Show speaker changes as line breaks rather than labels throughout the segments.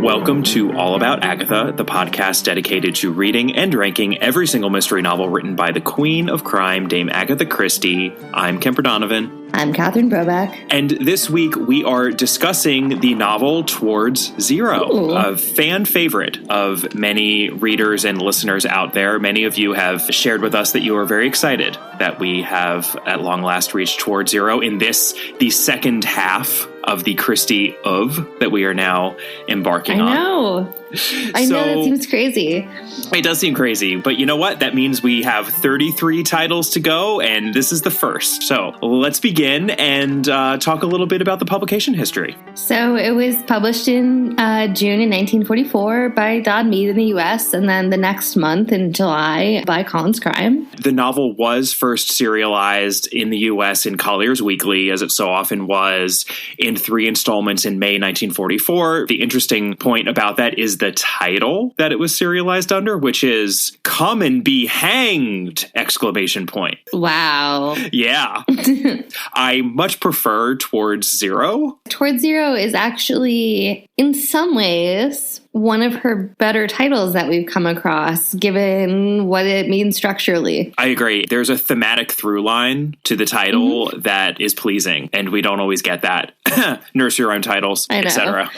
Welcome to All About Agatha, the podcast dedicated to reading and ranking every single mystery novel written by the Queen of Crime, Dame Agatha Christie. I'm Kemper Donovan.
I'm Catherine Broback.
And this week we are discussing the novel Towards Zero, a fan favorite of many readers and listeners out there. Many of you have shared with us that you are very excited that we have at long last reached Towards Zero in this, the second half of the Christie of that we are now embarking on.
I know, that seems crazy.
It does seem crazy, but you know what? That means we have 33 titles to go, and this is the first. So let's begin and talk a little bit about the publication history.
So it was published in June in 1944 by Dodd Mead in the U.S., and then the next month in July by Collins Crime.
The novel was first serialized in the U.S. in Collier's Weekly, as it so often was, in 3 installments in May 1944. The interesting point about that is the title that it was serialized under, which is "Come and Be Hanged!" !
Wow.
Yeah. I much prefer Towards Zero.
Towards Zero is actually, in some ways, one of her better titles that we've come across, given what it means structurally.
I agree. There's a thematic through line to the title that is pleasing, and we don't always get that. Nursery rhyme titles, etc.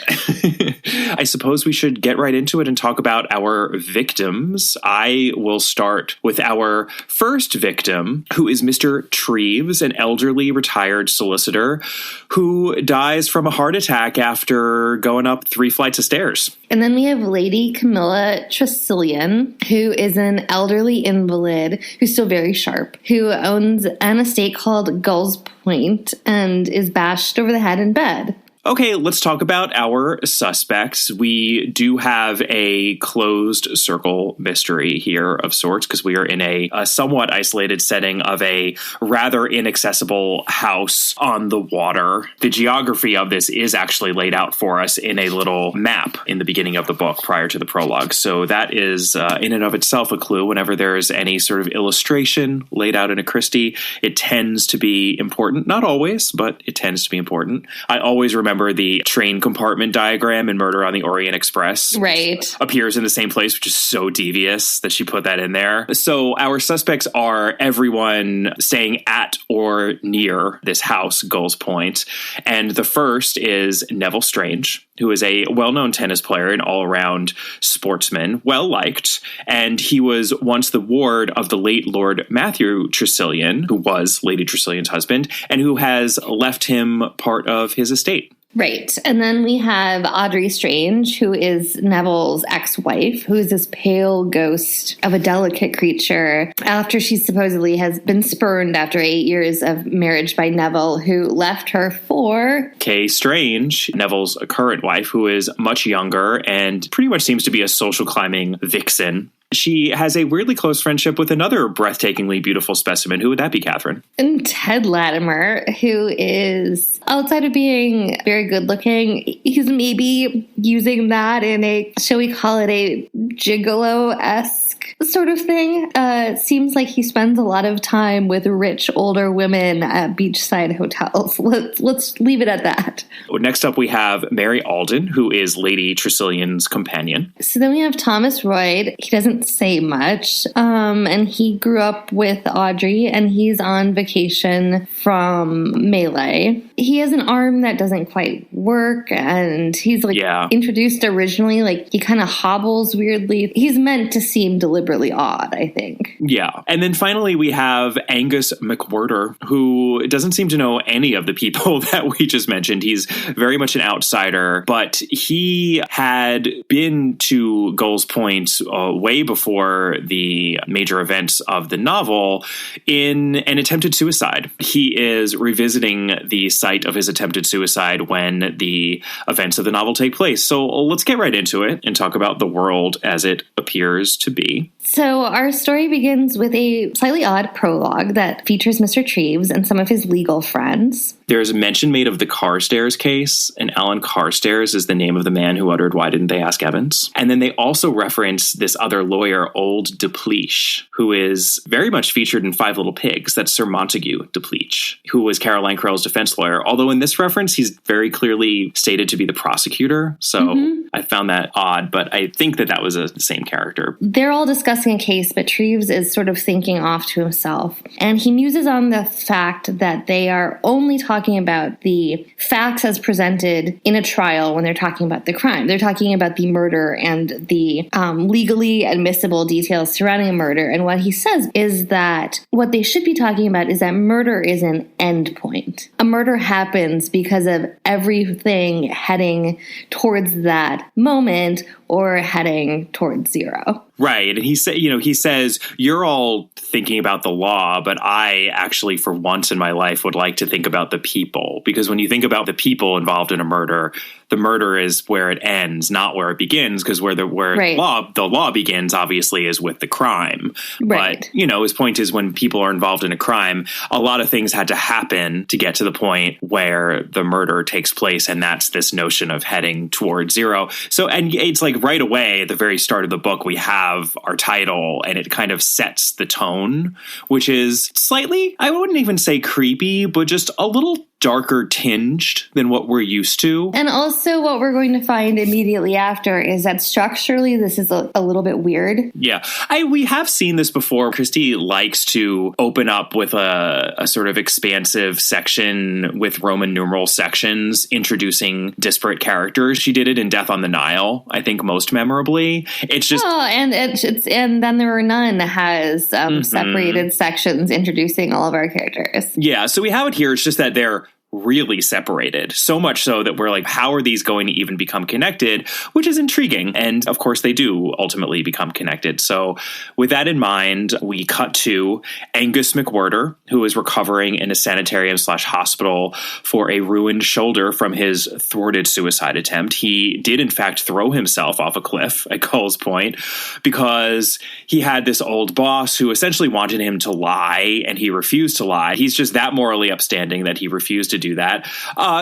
I suppose we should get right into it and talk about our victims. I will start with our first victim, who is Mr. Treves, an elderly retired solicitor who dies from a heart attack after going up 3 flights of stairs.
And then we have Lady Camilla Tressilian, who is an elderly invalid who's still very sharp, who owns an estate called Gull's Point and is bashed over the head in bed.
Okay, let's talk about our suspects. We do have a closed circle mystery here of sorts because we are in a somewhat isolated setting of a rather inaccessible house on the water. The geography of this is actually laid out for us in a little map in the beginning of the book prior to the prologue. So that is in and of itself a clue. Whenever there's any sort of illustration laid out in a Christie, it tends to be important. Not always, but it tends to be important. I always remember the train compartment diagram in Murder on the Orient Express.
Right.
Appears in the same place, which is so devious that she put that in there. So our suspects are everyone staying at or near this house, Gull's Point. And the first is Neville Strange, who is a well-known tennis player and all-around sportsman, well-liked. And he was once the ward of the late Lord Matthew Tressilian, who was Lady Tressilian's husband, and who has left him part of his estate.
Right. And then we have Audrey Strange, who is Neville's ex-wife, who is this pale ghost of a delicate creature after she supposedly has been spurned after 8 years of marriage by Neville, who left her for
Kay Strange, Neville's current wife, who is much younger and pretty much seems to be a social climbing vixen. She has a weirdly close friendship with another breathtakingly beautiful specimen. Who would that be, Catherine?
And Ted Latimer, who is, outside of being very good looking, he's maybe using that in a, shall we call it a gigolo-esque sort of thing. Seems like he spends a lot of time with rich older women at beachside hotels. Let's leave it at that.
Next up, we have Mary Alden, who is Lady Tressilian's companion.
So then we have Thomas Royd. He doesn't say much, and he grew up with Audrey, and he's on vacation from Melee. He has an arm that doesn't quite work, and he's introduced originally, like he kind of hobbles weirdly. He's meant to seem deliberately odd, I think.
Yeah. And then finally, we have Angus McWhirter, who doesn't seem to know any of the people that we just mentioned. He's very much an outsider, but he had been to Gull's Point way before the major events of the novel in an attempted suicide. He is revisiting the site of his attempted suicide when the events of the novel take place. So let's get right into it and talk about the world as it appears to be.
So our story begins with a slightly odd prologue that features Mr. Treves and some of his legal friends.
There's a mention made of the Carstairs case, and Alan Carstairs is the name of the man who uttered, "Why didn't they ask Evans?" And then they also reference this other lawyer, Old Depleach, who is very much featured in Five Little Pigs. That's Sir Montague Depleach, who was Caroline Crowell's defense lawyer. Although in this reference, he's very clearly stated to be the prosecutor. So I found that odd, but I think that was the same character.
They're all discussing a case, but Treves is sort of thinking off to himself. And he muses on the fact that they are only talking about the facts as presented in a trial when they're talking about the crime. They're talking about the murder and the legally admissible details surrounding a murder. And what he says is that what they should be talking about is that murder is an end point. A murder happens because of everything heading towards that moment or heading towards zero.
Right. And he says, you're all thinking about the law, but I actually, for once in my life, would like to think about the people. Because when you think about the people involved in a murder, the murder is where it ends, not where it begins, because where the law begins, obviously, is with the crime.
Right.
But, his point is when people are involved in a crime, a lot of things had to happen to get to the point where the murder takes place. And that's this notion of heading towards zero. So, and it's like right away at the very start of the book, we have our title and it kind of sets the tone, which is slightly, I wouldn't even say creepy, but just a little darker tinged than what we're used to.
And also what we're going to find immediately after is that structurally this is a little bit weird.
Yeah. We have seen this before. Christie likes to open up with a sort of expansive section with Roman numeral sections introducing disparate characters. She did it in Death on the Nile, I think most memorably. It's just...
Oh, and Then There Were None has separated sections introducing all of our characters.
Yeah, so we have it here. It's just that they're really separated, so much so that we're like, how are these going to even become connected? Which is intriguing. And of course, they do ultimately become connected. So with that in mind, we cut to Angus McWhirter, who is recovering in a sanitarium/hospital for a ruined shoulder from his thwarted suicide attempt. He did, in fact, throw himself off a cliff at Cole's Point because he had this old boss who essentially wanted him to lie, and he refused to lie. He's just that morally upstanding that he refused to do that.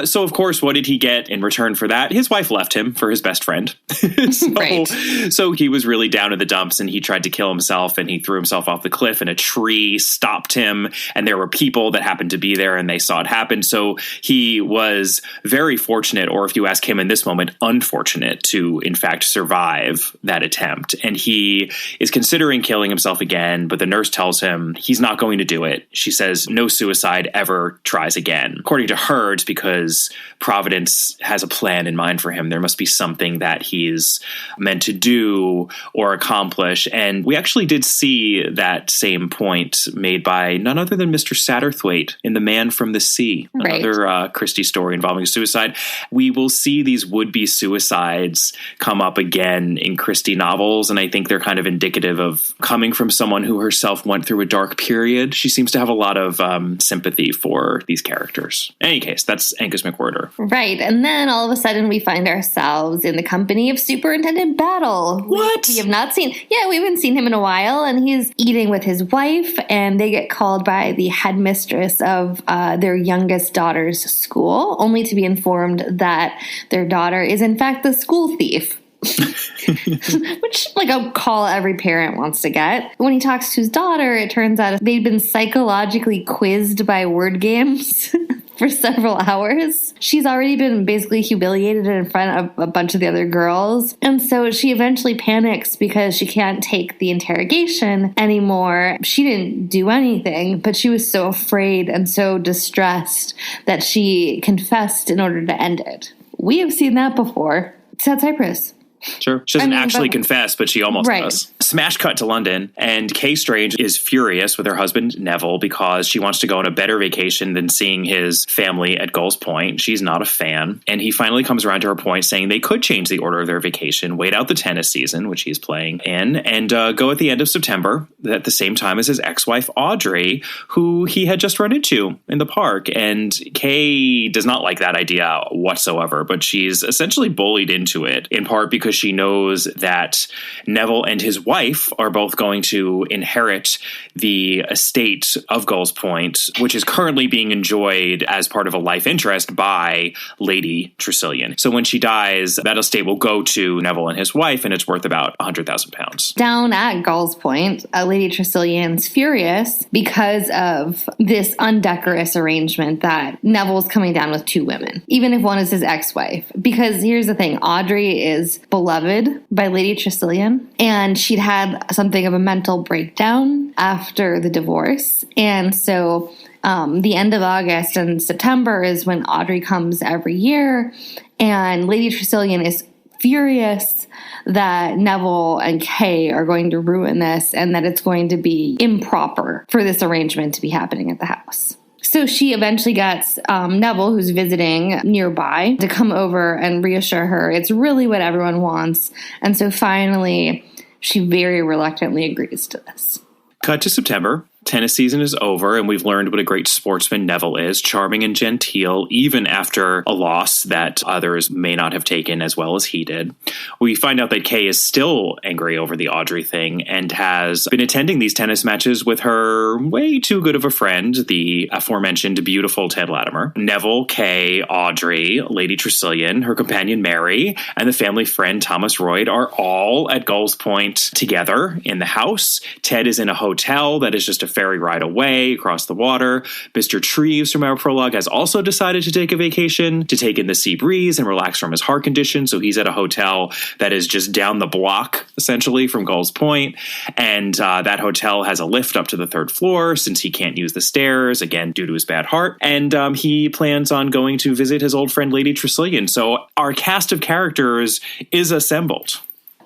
So, of course, what did he get in return for that? His wife left him for his best friend. So he was really down in the dumps, and he tried to kill himself, and he threw himself off the cliff, and a tree stopped him, and there were people that happened to be there, and they saw it happen. So he was very fortunate, or if you ask him in this moment, unfortunate to, in fact, survive that attempt. And he is considering killing himself again, but the nurse tells him he's not going to do it. She says no suicide ever tries again. According to her, it's because Providence has a plan in mind for him. There must be something that he's meant to do or accomplish. And we actually did see that same point made by none other than Mr. Satterthwaite in The Man from the Sea, another Christie story involving suicide. We will see these would-be suicides come up again in Christie novels, and I think they're kind of indicative of coming from someone who herself went through a dark period. She seems to have a lot of sympathy for these characters. In any case, that's Angus McWhirter.
Right. And then all of a sudden we find ourselves in the company of Superintendent Battle.
What?
We have not seen. Yeah, we haven't seen him in a while. And he's eating with his wife. And they get called by the headmistress of their youngest daughter's school, only to be informed that their daughter is in fact the school thief. Which, like, a call every parent wants to get. When he talks to his daughter, it turns out they've been psychologically quizzed by word games for several hours. She's already been basically humiliated in front of a bunch of the other girls. And so she eventually panics because she can't take the interrogation anymore. She didn't do anything, but she was so afraid and so distressed that she confessed in order to end it. We have seen that before. Sad Cypress.
Sure. She doesn't actually confess, but she almost does. Smash cut to London, and Kay Strange is furious with her husband, Neville, because she wants to go on a better vacation than seeing his family at Gull's Point. She's not a fan. And he finally comes around to her point saying they could change the order of their vacation, wait out the tennis season, which he's playing in, and go at the end of September at the same time as his ex-wife, Audrey, who he had just run into in the park. And Kay does not like that idea whatsoever, but she's essentially bullied into it, in part because because she knows that Neville and his wife are both going to inherit the estate of Gull's Point, which is currently being enjoyed as part of a life interest by Lady Tressilian. So when she dies, that estate will go to Neville and his wife, and it's worth about £100,000.
Down at Gull's Point, Lady Tressilian's furious because of this undecorous arrangement that Neville's coming down with two women, even if one is his ex-wife. Because here's the thing, Audrey is beloved by Lady Tressilian, and she'd had something of a mental breakdown after the divorce. And so the end of August and September is when Audrey comes every year, and Lady Tressilian is furious that Neville and Kay are going to ruin this and that it's going to be improper for this arrangement to be happening at the house. So she eventually gets Neville, who's visiting nearby, to come over and reassure her it's really what everyone wants. And so finally, she very reluctantly agrees to this.
Cut to September. Tennis season is over, and we've learned what a great sportsman Neville is, charming and genteel, even after a loss that others may not have taken as well as he did. We find out that Kay is still angry over the Audrey thing and has been attending these tennis matches with her way too good of a friend, the aforementioned beautiful Ted Latimer. Neville, Kay, Audrey, Lady Tressilian, her companion Mary, and the family friend Thomas Royd are all at Gull's Point together in the house. Ted is in a hotel that is just a ferry ride away across the water. Mr. Treves from our prologue has also decided to take a vacation, to take in the sea breeze and relax from his heart condition. So he's at a hotel that is just down the block, essentially, from Gull's Point. And that hotel has a lift up to the third floor since he can't use the stairs, again, due to his bad heart. And he plans on going to visit his old friend Lady Tressilian. So our cast of characters is assembled.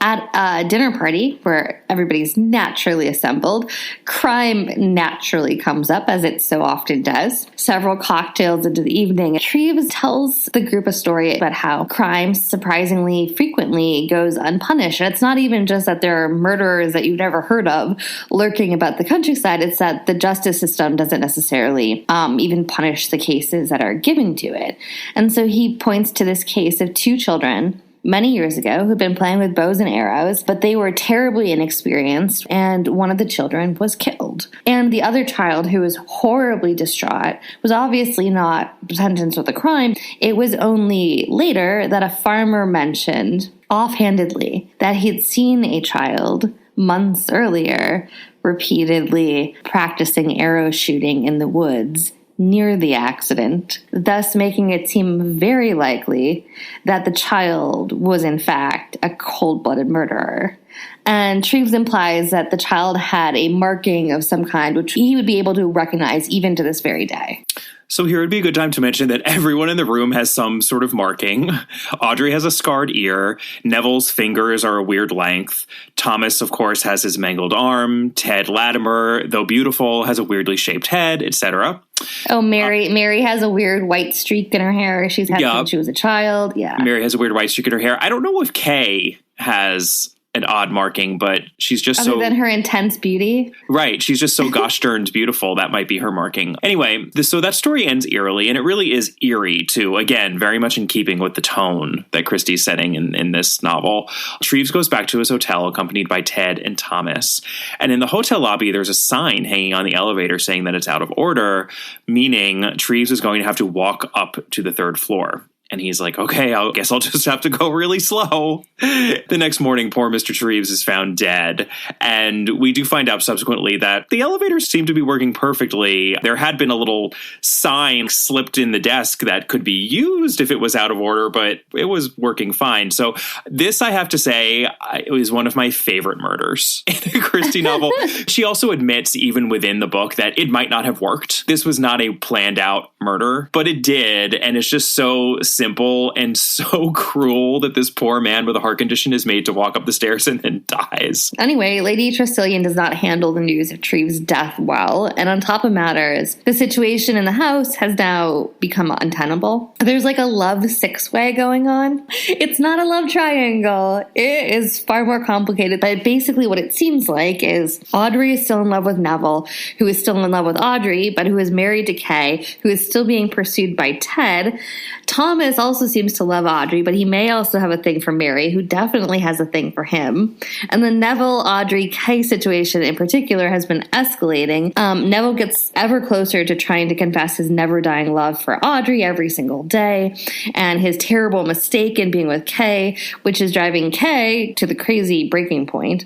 At a dinner party where everybody's naturally assembled, crime naturally comes up, as it so often does. Several cocktails into the evening, Treves tells the group a story about how crime surprisingly frequently goes unpunished. And it's not even just that there are murderers that you've never heard of lurking about the countryside. It's that the justice system doesn't necessarily even punish the cases that are given to it. And so he points to this case of two children many years ago who'd been playing with bows and arrows, but they were terribly inexperienced, and one of the children was killed. And the other child, who was horribly distraught, was obviously not sentenced with a crime. It was only later that a farmer mentioned offhandedly that he'd seen a child months earlier repeatedly practicing arrow shooting in the woods near the accident, thus making it seem very likely that the child was in fact a cold-blooded murderer. And Treves implies that the child had a marking of some kind, which he would be able to recognize even to this very day.
So here would be a good time to mention that everyone in the room has some sort of marking. Audrey has a scarred ear. Neville's fingers are a weird length. Thomas, of course, has his mangled arm. Ted Latimer, though beautiful, has a weirdly shaped head, etc.
Oh, Mary has a weird white streak in her hair. She's had since she was a child. Yeah.
Mary has a weird white streak in her hair. I don't know if Kay has an odd marking, but she's just
other than her intense beauty.
Right. She's just so gosh darned beautiful. That might be her marking. Anyway, so that story ends eerily, and it really is eerie too. Again, very much in keeping with the tone that Christie's setting in this novel. Treves goes back to his hotel accompanied by Ted and Thomas. And in the hotel lobby, there's a sign hanging on the elevator saying that it's out of order, meaning Treves is going to have to walk up to the third floor. And he's like, okay, I guess I'll just have to go really slow. The next morning, poor Mr. Treves is found dead. And we do find out subsequently that the elevators seem to be working perfectly. There had been a little sign slipped in the desk that could be used if it was out of order, but it was working fine. So this, I have to say, is one of my favorite murders in a Christie novel. She also admits, even within the book, that it might not have worked. This was not a planned out murder, but it did. And it's just so simple and so cruel that this poor man with a heart condition is made to walk up the stairs and then dies.
Anyway, Lady Tressilian does not handle the news of Treve's death well, and on top of matters, the situation in the house has now become untenable. There's like a love six-way going on. It's not a love triangle. It is far more complicated, but basically what it seems like is Audrey is still in love with Neville, who is still in love with Audrey, but who is married to Kay, who is still being pursued by Ted. Thomas also seems to love Audrey, but he may also have a thing for Mary, who definitely has a thing for him. And the Neville, Audrey, Kay situation in particular has been escalating. Neville gets ever closer to trying to confess his never-dying love for Audrey every single day, and his terrible mistake in being with Kay, which is driving Kay to the crazy breaking point.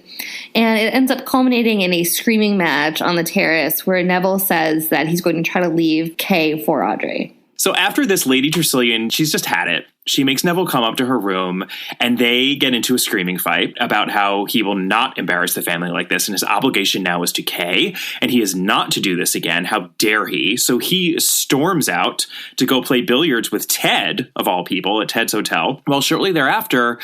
And it ends up culminating in a screaming match on the terrace where Neville says that he's going to try to leave Kay for Audrey.
So after this, Lady Tressilian, she's just had it. She makes Neville come up to her room, and they get into a screaming fight about how he will not embarrass the family like this, and his obligation now is to Kay, and he is not to do this again. How dare he? So he storms out to go play billiards with Ted, of all people, at Ted's hotel. Well, shortly thereafter,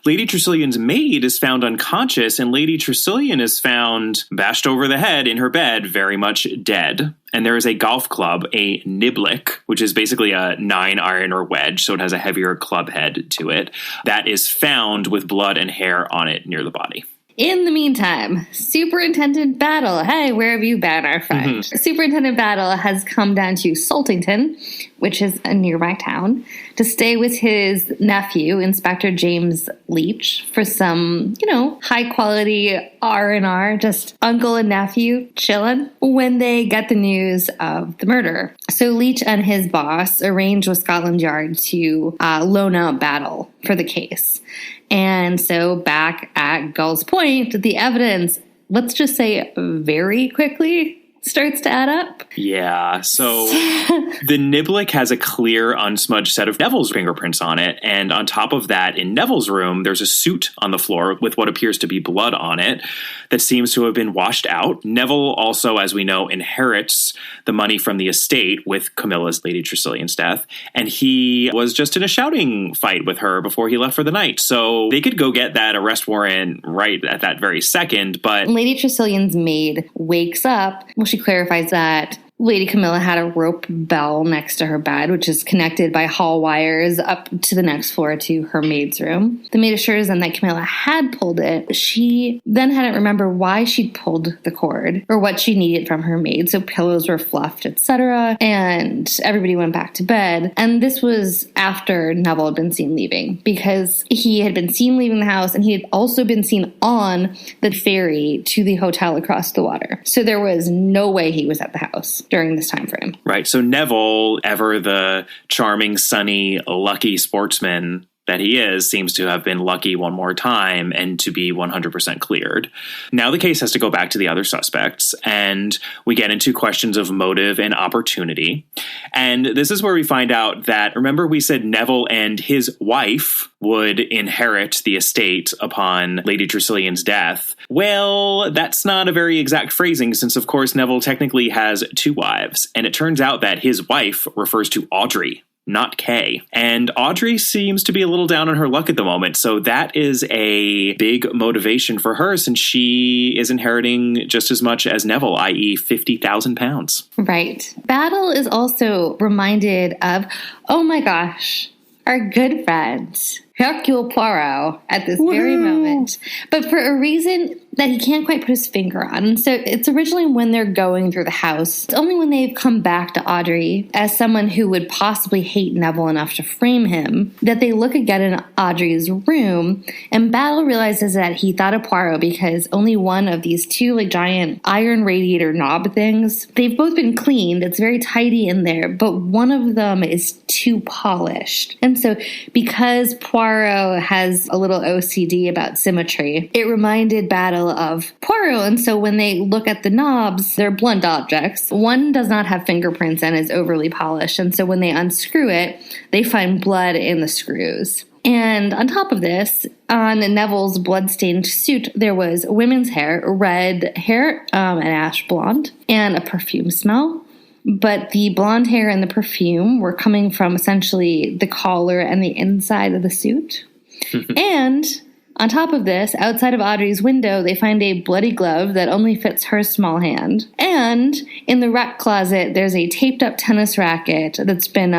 Lady Tressilian's maid is found unconscious, and Lady Tressilian is found bashed over the head in her bed, very much dead. And there is a golf club, a niblick, which is basically a 9-iron or wedge, so it has a heavier club head to it, that is found with blood and hair on it near the body.
In the meantime, Superintendent Battle, hey, where have you been, our friend? Superintendent Battle has come down to Saltington, which is a nearby town, to stay with his nephew, Inspector James Leach, for some, high-quality R&R, just uncle and nephew chilling, when they get the news of the murder. So Leach and his boss arrange with Scotland Yard to loan out Battle for the case. And so back at Gull's Point, the evidence, let's just say very quickly, starts to add up.
Yeah, so the niblick has a clear, unsmudged set of Neville's fingerprints on it, and on top of that, in Neville's room, there's a suit on the floor with what appears to be blood on it that seems to have been washed out. Neville also, as we know, inherits the money from the estate with Camilla's, Lady Tressilian's death, and he was just in a shouting fight with her before he left for the night, so they could go get that arrest warrant right at that very second, but
Lady Tressilian's maid wakes up. Well, she clarifies that Lady Camilla had a rope bell next to her bed, which is connected by hall wires up to the next floor to her maid's room. The maid assures them that Camilla had pulled it. She then hadn't remembered why she'd pulled the cord or what she needed from her maid, so pillows were fluffed, etc., and everybody went back to bed. And this was after Neville had been seen leaving, because he had been seen leaving the house, and he had also been seen on the ferry to the hotel across the water. So there was no way he was at the house during this time frame.
Right. So Neville, ever the charming, sunny, lucky sportsman that he is, seems to have been lucky one more time and to be 100% cleared. Now the case has to go back to the other suspects, and we get into questions of motive and opportunity. And this is where we find out that, remember we said Neville and his wife would inherit the estate upon Lady Tressilian's death. Well, that's not a very exact phrasing, since of course Neville technically has 2 wives, and it turns out that his wife refers to Audrey, not Kay. And Audrey seems to be a little down on her luck at the moment, so that is a big motivation for her, since she is inheriting just as much as Neville, i.e. £50,000.
Right. Battle is also reminded of, oh my gosh, our good friend Hercule Poirot at this very moment, but for a reason that he can't quite put his finger on. And so it's originally when they're going through the house. It's only when they've come back to Audrey as someone who would possibly hate Neville enough to frame him that they look again in Audrey's room, and Battle realizes that he thought of Poirot because only one of these 2 giant iron radiator knob things, they've both been cleaned. It's very tidy in there, but one of them is too polished. And so because Poirot has a little OCD about symmetry, it reminded Battle of Poirot, and so when they look at the knobs, they're blunt objects. One does not have fingerprints and is overly polished, and so when they unscrew it, they find blood in the screws. And on top of this, on Neville's blood-stained suit, there was women's hair, red hair, and ash blonde, and a perfume smell. But the blonde hair and the perfume were coming from essentially the collar and the inside of the suit. And On top of this, outside of Audrey's window, they find a bloody glove that only fits her small hand. And in the rack closet, there's a taped-up tennis racket that's been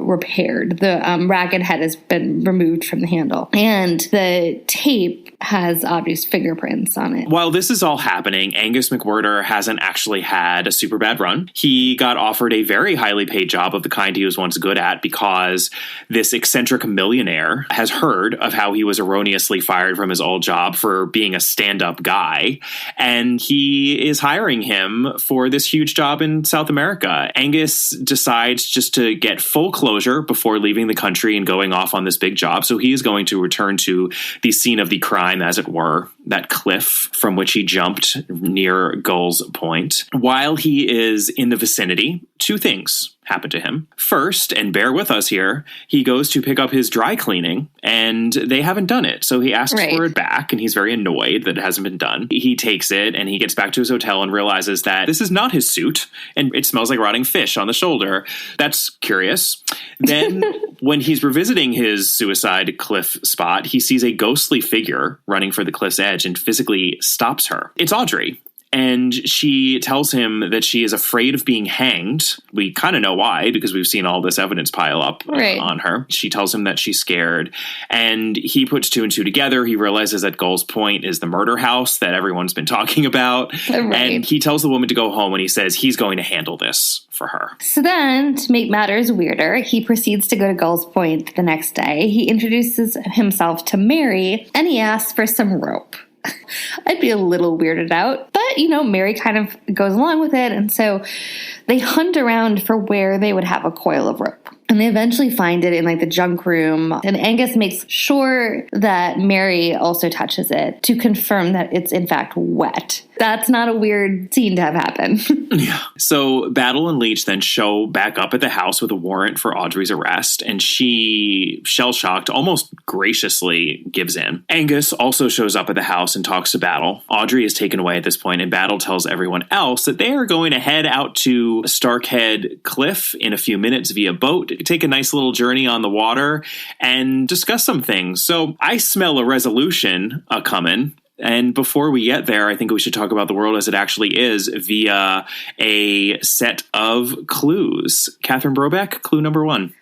repaired. The racket head has been removed from the handle. And the tape has Audrey's fingerprints on it.
While this is all happening, Angus McWhirter hasn't actually had a super bad run. He got offered a very highly paid job of the kind he was once good at because this eccentric millionaire has heard of how he was erroneously fired from his old job for being a stand-up guy, and he is hiring him for this huge job in South America. Angus decides just to get full closure before leaving the country and going off on this big job, so he is going to return to the scene of the crime, as it were, that cliff from which he jumped near Gull's Point. While he is in the vicinity, two things happen to him. First, and bear with us here, he goes to pick up his dry cleaning, and they haven't done it. So he asks for it back, and he's very annoyed that it hasn't been done. He takes it, and he gets back to his hotel and realizes that this is not his suit, and it smells like rotting fish on the shoulder. That's curious. Then, when he's revisiting his suicide cliff spot, he sees a ghostly figure running for the cliff's edge and physically stops her. It's Audrey. And she tells him that she is afraid of being hanged. We kind of know why, because we've seen all this evidence pile up on her. She tells him that she's scared. And he puts two and two together. He realizes that Gull's Point is the murder house that everyone's been talking about. And he tells the woman to go home, and he says he's going to handle this for her.
So then, to make matters weirder, he proceeds to go to Gull's Point the next day. He introduces himself to Mary, and he asks for some rope. I'd be a little weirded out, but, Mary kind of goes along with it, and so they hunt around for where they would have a coil of rope. And they eventually find it in the junk room. And Angus makes sure that Mary also touches it to confirm that it's in fact wet. That's not a weird scene to have happen.
Yeah. So Battle and Leach then show back up at the house with a warrant for Audrey's arrest. And she, shell-shocked, almost graciously gives in. Angus also shows up at the house and talks to Battle. Audrey is taken away at this point, and Battle tells everyone else that they are going to head out to Starkhead Cliff in a few minutes via boat, take a nice little journey on the water, and discuss some things. So I smell a resolution coming. And before we get there, I think we should talk about the world as it actually is via a set of clues. Catherine Brobeck, clue number 1.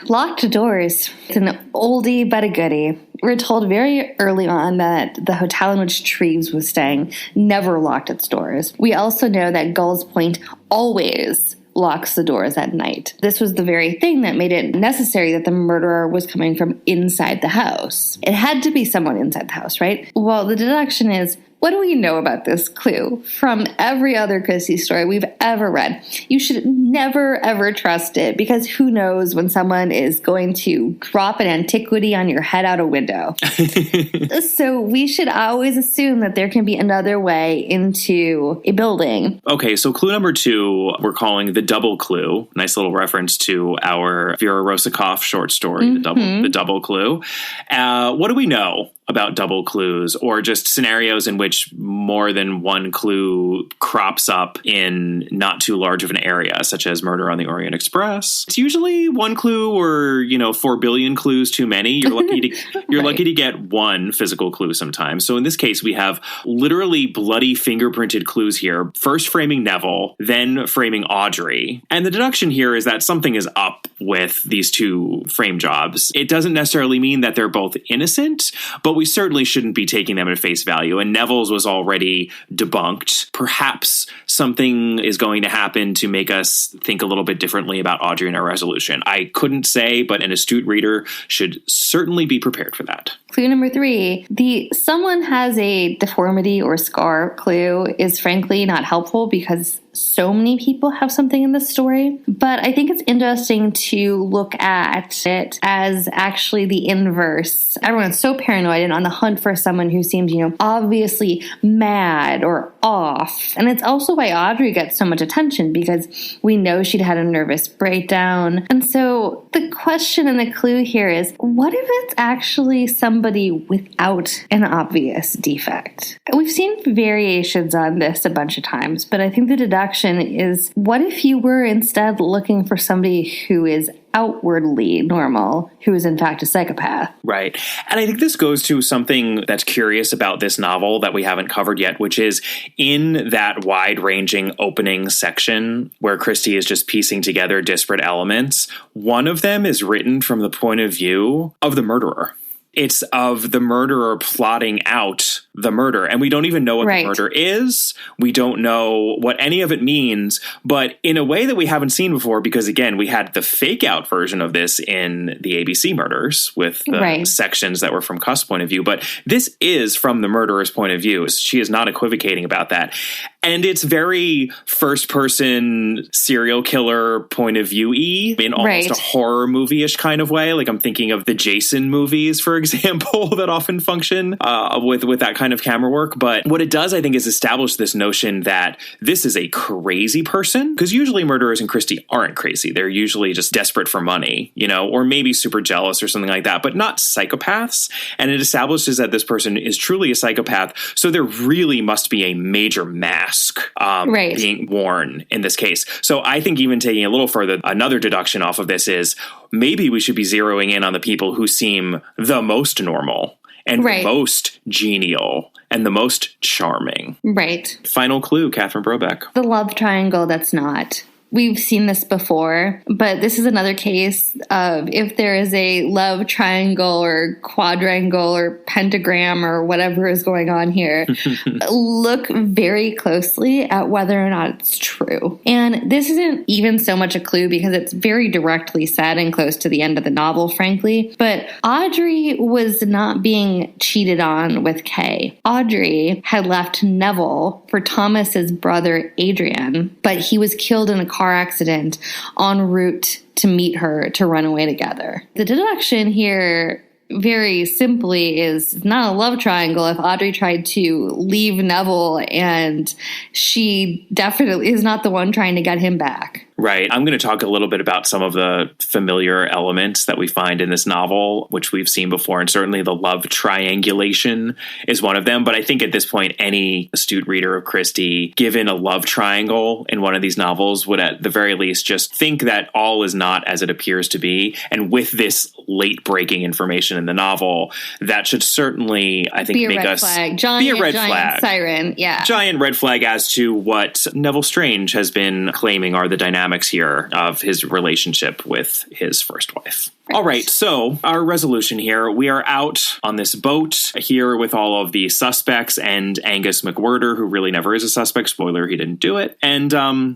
Locked doors. It's an oldie but a goodie. We're told very early on that the hotel in which Treves was staying never locked its doors. We also know that Gull's Point always locks the doors at night. This was the very thing that made it necessary that the murderer was coming from inside the house. It had to be someone inside the house, right? Well, the deduction is, what do we know about this clue from every other Christie story we've ever read? You should never, ever trust it, because who knows when someone is going to drop an antiquity on your head out a window. So we should always assume that there can be another way into a building.
Okay, so clue number 2, we're calling the double clue. Nice little reference to our Vera Rosikoff short story, the double clue. What do we know about double clues, or just scenarios in which more than one clue crops up in not too large of an area, such as Murder on the Orient Express? It's usually one clue or, 4 billion clues too many. You're lucky to get one physical clue sometimes. So in this case, we have literally bloody fingerprinted clues here. First framing Neville, then framing Audrey. And the deduction here is that something is up with these two frame jobs. It doesn't necessarily mean that they're both innocent, but we certainly shouldn't be taking them at face value. And Neville's was already debunked. Perhaps something is going to happen to make us think a little bit differently about Audrey and our resolution. I couldn't say, but an astute reader should certainly be prepared for that.
Clue number 3, the someone has a deformity or scar clue is frankly not helpful because so many people have something in this story. But I think it's interesting to look at it as actually the inverse. Everyone's so paranoid and on the hunt for someone who seems, obviously mad or off. And it's also why Audrey gets so much attention, because we know she'd had a nervous breakdown. And so the question and the clue here is, what if it's actually somebody without an obvious defect? We've seen variations on this a bunch of times, but I think the deduction is, what if you were instead looking for somebody who is outwardly normal who is in fact a psychopath.
Right. And I think this goes to something that's curious about this novel that we haven't covered yet, which is in that wide-ranging opening section where Christie is just piecing together disparate elements, one of them is written from the point of view of the murderer. It's of the murderer plotting out the murder. And we don't even know what the murder is. We don't know what any of it means. But in a way that we haven't seen before, because, again, we had the fake-out version of this in the ABC murders with the sections that were from Cuff's point of view. But this is from the murderer's point of view. She is not equivocating about that. And it's very first-person serial killer point of view-y in almost a horror movie-ish kind of way. Like I'm thinking of the Jason movies, for example, that often function with that kind of camera work. But what it does, I think, is establish this notion that this is a crazy person. Because usually murderers in Christie aren't crazy. They're usually just desperate for money, you know, or maybe super jealous or something like that, but not psychopaths. And it establishes that this person is truly a psychopath. So there really must be a major mask being worn in this case. So I think even taking a little further, another deduction off of this is maybe we should be zeroing in on the people who seem the most normal and the most genial and the most charming.
Right.
Final clue, Catherine Brobeck.
The love triangle that's not. We've seen this before, but this is another case of if there is a love triangle or quadrangle or pentagram or whatever is going on here, look very closely at whether or not it's true. And this isn't even so much a clue because it's very directly said and close to the end of the novel, frankly. But Audrey was not being cheated on with Kay. Audrey had left Neville for Thomas's brother, Adrian, but he was killed in a car accident en route to meet her to run away together. The deduction here very simply is not a love triangle if Audrey tried to leave Neville and she definitely is not the one trying to get him back.
Right. I'm going to talk a little bit about some of the familiar elements that we find in this novel, which we've seen before. And certainly the love triangulation is one of them. But I think at this point, any astute reader of Christie, given a love triangle in one of these novels, would at the very least just think that all is not as it appears to be. And with this late breaking information in the novel, that should certainly, I think, make us
be a red flag. Siren. Yeah.
Giant red flag as to what Neville Strange has been claiming are the dynamics here of his relationship with his first wife. All right, so our resolution here, we are out on this boat here with all of the suspects and Angus McWhirter, who really never is a suspect. Spoiler, he didn't do it. And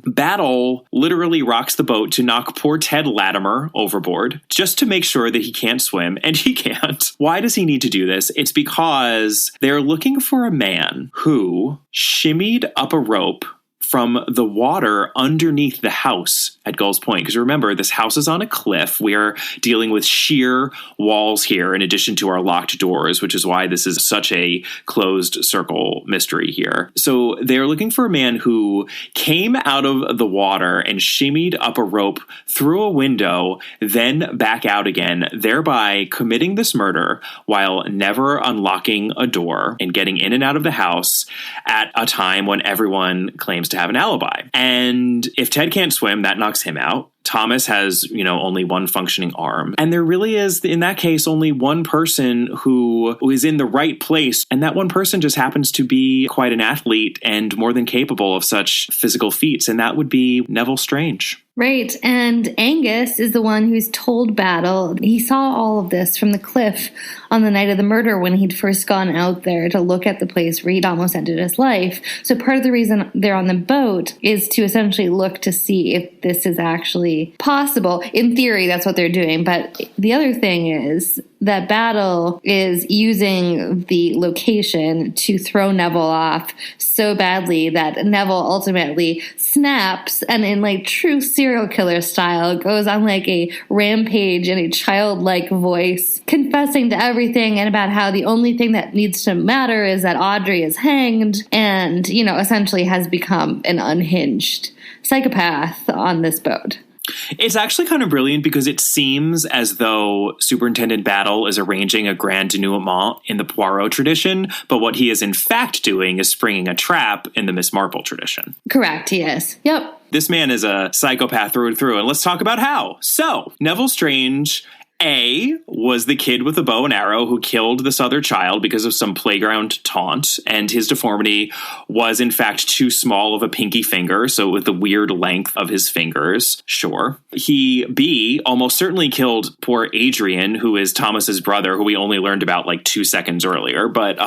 Battle literally rocks the boat to knock poor Ted Latimer overboard just to make sure that he can't swim, and he can't. Why does he need to do this? It's because they're looking for a man who shimmied up a rope from the water underneath the house at Gull's Point. Because remember, this house is on a cliff. We are dealing with sheer walls here in addition to our locked doors, which is why this is such a closed circle mystery here. So they're looking for a man who came out of the water and shimmied up a rope through a window, then back out again, thereby committing this murder while never unlocking a door and getting in and out of the house at a time when everyone claims to have an alibi. And if Ted can't swim, that knocks him out. Thomas has, only one functioning arm. And there really is, in that case, only one person who is in the right place. And that one person just happens to be quite an athlete and more than capable of such physical feats. And that would be Neville Strange.
Right. And Angus is the one who's told Battle. He saw all of this from the cliff on the night of the murder when he'd first gone out there to look at the place where he'd almost ended his life. So part of the reason they're on the boat is to essentially look to see if this is actually possible. In theory, that's what they're doing. But the other thing is that Battle is using the location to throw Neville off so badly that Neville ultimately snaps and in true serial killer style goes on a rampage in a childlike voice, confessing to everything and about how the only thing that needs to matter is that Audrey is hanged and, essentially has become an unhinged psychopath on this boat.
It's actually kind of brilliant because it seems as though Superintendent Battle is arranging a grand denouement in the Poirot tradition, but what he is in fact doing is springing a trap in the Miss Marple tradition.
Correct, he is. Yep.
This man is a psychopath through and through, and let's talk about how. So, Neville Strange, A, was the kid with the bow and arrow who killed this other child because of some playground taunt, and his deformity was in fact too small of a pinky finger, so with the weird length of his fingers, sure. He, B, almost certainly killed poor Adrian, who is Thomas's brother, who we only learned about like 2 seconds earlier, but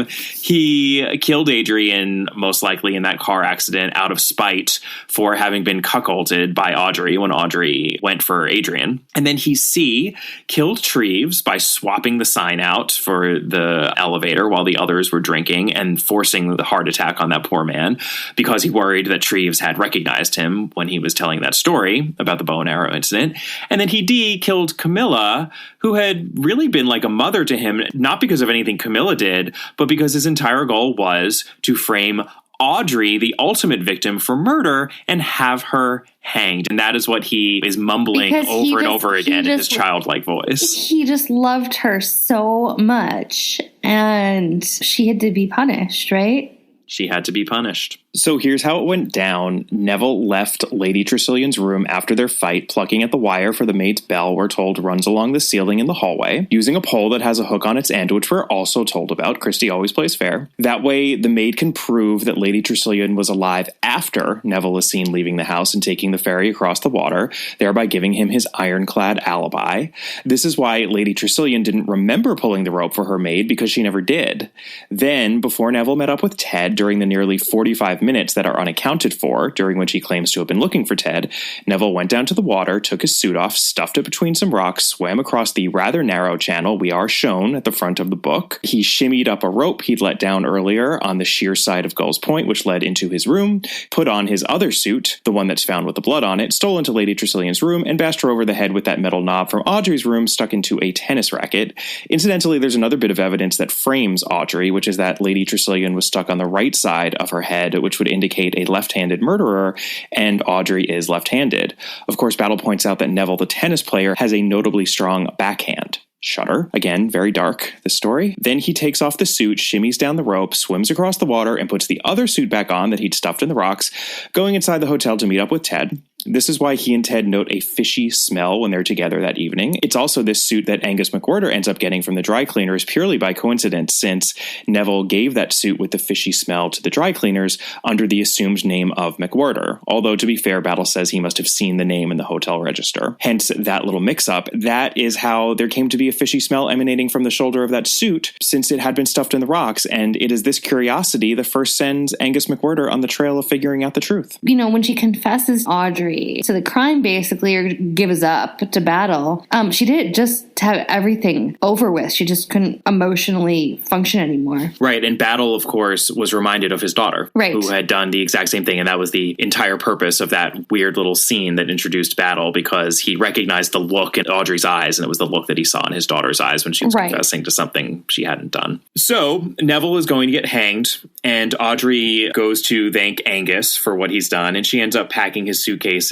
he killed Adrian most likely in that car accident out of spite for having been cuckolded by Audrey when Audrey went for Adrian. And then he, C, killed Treves by swapping the sign out for the elevator while the others were drinking and forcing the heart attack on that poor man because he worried that Treves had recognized him when he was telling that story about the bow and arrow incident. And then he, D, killed Camilla, who had really been like a mother to him, not because of anything Camilla did, but because his entire goal was to frame Audrey, the ultimate victim, for murder and have her hanged. And that is what he is mumbling over and over again in his childlike voice.
He just loved her so much, and she had to be punished, right?
She had to be punished. So here's how it went down. Neville left Lady Tressilian's room after their fight, plucking at the wire for the maid's bell we're told runs along the ceiling in the hallway, using a pole that has a hook on its end, which we're also told about. Christie always plays fair. That way, the maid can prove that Lady Tressilian was alive after Neville is seen leaving the house and taking the ferry across the water, thereby giving him his ironclad alibi. This is why Lady Tressilian didn't remember pulling the rope for her maid, because she never did. Then, before Neville met up with Ted during the nearly 45 minutes that are unaccounted for, during which he claims to have been looking for Ted, Neville went down to the water, took his suit off, stuffed it between some rocks, swam across the rather narrow channel we are shown at the front of the book. He shimmied up a rope he'd let down earlier on the sheer side of Gull's Point, which led into his room, put on his other suit, the one that's found with the blood on it, stole into Lady Tressilian's room, and bashed her over the head with that metal knob from Audrey's room stuck into a tennis racket. Incidentally, there's another bit of evidence that frames Audrey, which is that Lady Tressilian was stuck on the right side of her head, which would indicate a left-handed murderer, and Audrey is left-handed. Of course, Battle points out that Neville, the tennis player, has a notably strong backhand. Shudder. Again, very dark, this story. Then he takes off the suit, shimmies down the rope, swims across the water, and puts the other suit back on that he'd stuffed in the rocks, going inside the hotel to meet up with Ted. This is why he and Ted note a fishy smell when they're together that evening. It's also this suit that Angus McWhirter ends up getting from the dry cleaners purely by coincidence, since Neville gave that suit with the fishy smell to the dry cleaners under the assumed name of McWhirter. Although, to be fair, Battle says he must have seen the name in the hotel register. Hence, that little mix-up. That is how there came to be a fishy smell emanating from the shoulder of that suit, since it had been stuffed in the rocks, and it is this curiosity that first sends Angus McWhirter on the trail of figuring out the truth.
You know, when she confesses Audrey to the crime, basically, or gives up to Battle, she did it just to have everything over with. She just couldn't emotionally function anymore.
Right, and Battle, of course, was reminded of his daughter,
right,
who had done the exact same thing, and that was the entire purpose of that weird little scene that introduced Battle, because he recognized the look in Audrey's eyes, and it was the look that he saw in his daughter's eyes when she was confessing to something she hadn't done. So, Neville is going to get hanged, and Audrey goes to thank Angus for what he's done, and she ends up packing his suitcases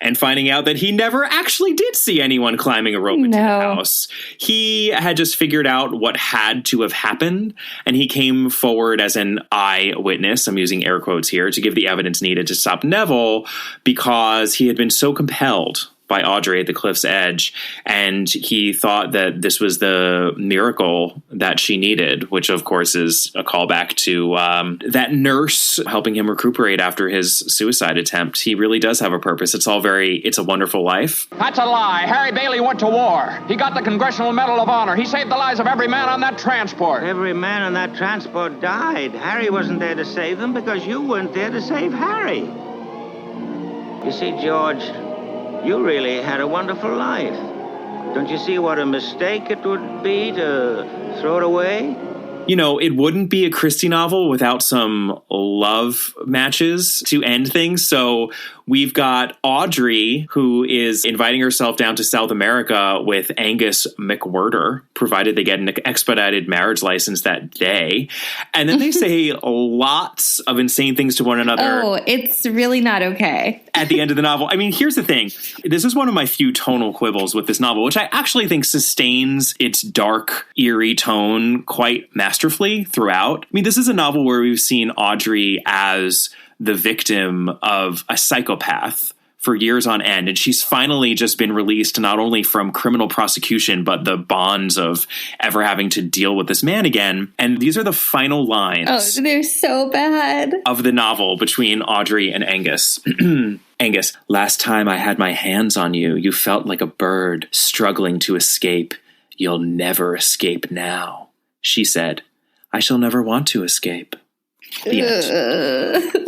and finding out that he never actually did see anyone climbing a rope into the house. He had just figured out what had to have happened, and he came forward as an eyewitness, I'm using air quotes here, to give the evidence needed to stop Neville, because he had been so compelled by Audrey at the cliff's edge, and he thought that this was the miracle that she needed, which of course is a callback to that nurse helping him recuperate after his suicide attempt. He really does have a purpose. It's a Wonderful Life.
That's a lie. Harry Bailey went to war. He got the Congressional Medal of Honor. He saved the lives of every man on that transport.
Every man on that transport died. Harry wasn't there to save them because you weren't there to save Harry. You see, George, you really had a wonderful life. Don't you see what a mistake it would be to throw it away?
You know, it wouldn't be a Christie novel without some love matches to end things. So we've got Audrey, who is inviting herself down to South America with Angus McWhirter, provided they get an expedited marriage license that day. And then they say lots of insane things to one another.
Oh, it's really not okay.
At the end of the novel. I mean, here's the thing. This is one of my few tonal quibbles with this novel, which I actually think sustains its dark, eerie tone quite masterfully throughout. I mean, this is a novel where we've seen Audrey as the victim of a psychopath for years on end. And she's finally just been released not only from criminal prosecution, but the bonds of ever having to deal with this man again. And these are the final lines.
Oh, they're so bad.
Of the novel between Audrey and Angus. Angus, last time I had my hands on you, you felt like a bird struggling to escape. You'll never escape now. She said, I shall never want to escape. The end.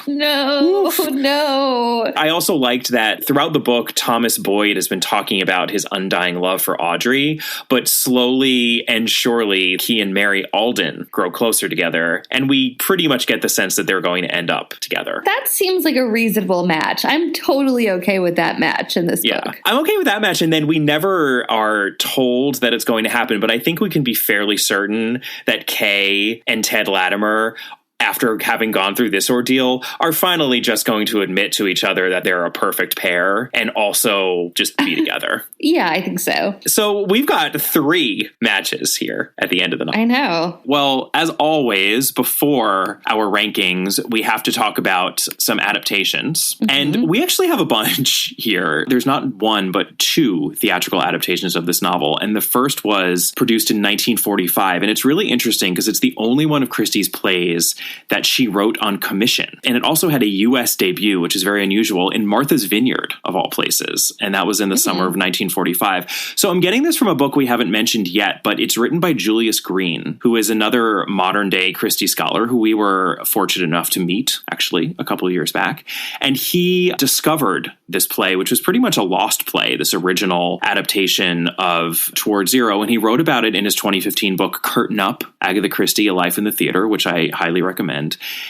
No, no.
I also liked that throughout the book, Thomas Boyd has been talking about his undying love for Audrey, but slowly and surely he and Mary Alden grow closer together, and we pretty much get the sense that they're going to end up together.
That seems like a reasonable match. I'm totally okay with that match in this book.
I'm okay with that match, and then we never are told that it's going to happen, but I think we can be fairly certain that Kay and Ted Latimer, after having gone through this ordeal, are finally just going to admit to each other that they're a perfect pair and also just be together.
Yeah, I think so.
So we've got 3 matches here at the end of the night.
I know.
Well, as always, before our rankings, we have to talk about some adaptations. Mm-hmm. And we actually have a bunch here. There's not 1, but 2 theatrical adaptations of this novel. And the first was produced in 1945. And it's really interesting because it's the only one of Christie's plays that she wrote on commission. And it also had a U.S. debut, which is very unusual, in Martha's Vineyard, of all places. And that was in the summer of 1945. So I'm getting this from a book we haven't mentioned yet, but it's written by Julius Green, who is another modern-day Christie scholar who we were fortunate enough to meet, actually, a couple of years back. And he discovered this play, which was pretty much a lost play, this original adaptation of Toward Zero. And he wrote about it in his 2015 book, Curtain Up, Agatha Christie, A Life in the Theater, which I highly recommend.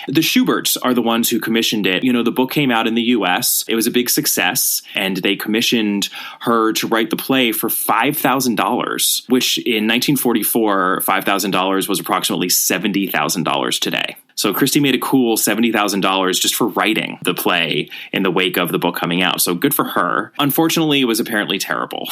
The Schuberts are the ones who commissioned it. You know, the book came out in the U.S. It was a big success, and they commissioned her to write the play for $5,000, which in 1944, $5,000 was approximately $70,000 today. So Christie made a cool $70,000 just for writing the play in the wake of the book coming out. So good for her. Unfortunately, it was apparently terrible.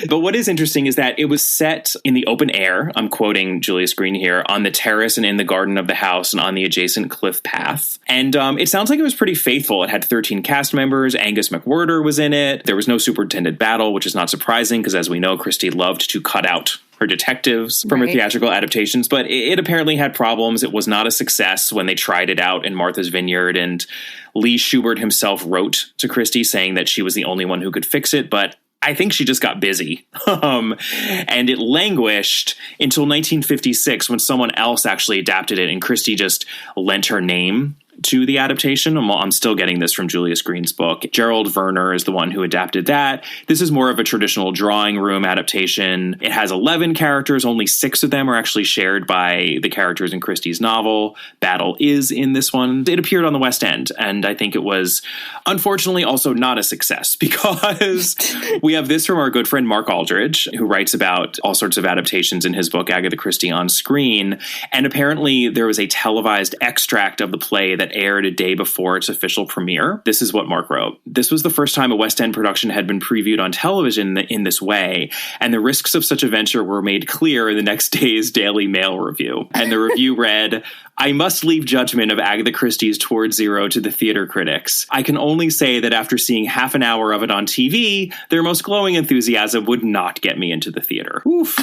But what is interesting is that it was set in the open air. I'm quoting Julius Green here, on the terrace and in the garden of the house and on the adjacent cliff path. And it sounds like it was pretty faithful. It had 13 cast members. Angus McWhirter was in it. There was no superintendent battle, which is not surprising because, as we know, Christie loved to cut out her detectives from her theatrical adaptations, but it apparently had problems. It was not a success when they tried it out in Martha's Vineyard, and Lee Schubert himself wrote to Christie saying that she was the only one who could fix it, but I think she just got busy. And it languished until 1956 when someone else actually adapted it, and Christie just lent her name to the adaptation. I'm still getting this from Julius Green's book. Gerald Verner is the one who adapted that. This is more of a traditional drawing room adaptation. It has 11 characters. Only 6 of them are actually shared by the characters in Christie's novel. Battle is in this one. It appeared on the West End, and I think it was, unfortunately, also not a success because we have this from our good friend Mark Aldridge, who writes about all sorts of adaptations in his book, Agatha Christie on Screen. And apparently there was a televised extract of the play that aired a day before its official premiere. This is what Mark wrote. This was the first time a West End production had been previewed on television in this way, and the risks of such a venture were made clear in the next day's Daily Mail review. And the review read, I must leave judgment of Agatha Christie's Toward Zero to the theater critics. I can only say that after seeing half an hour of it on TV, their most glowing enthusiasm would not get me into the theater. Oof.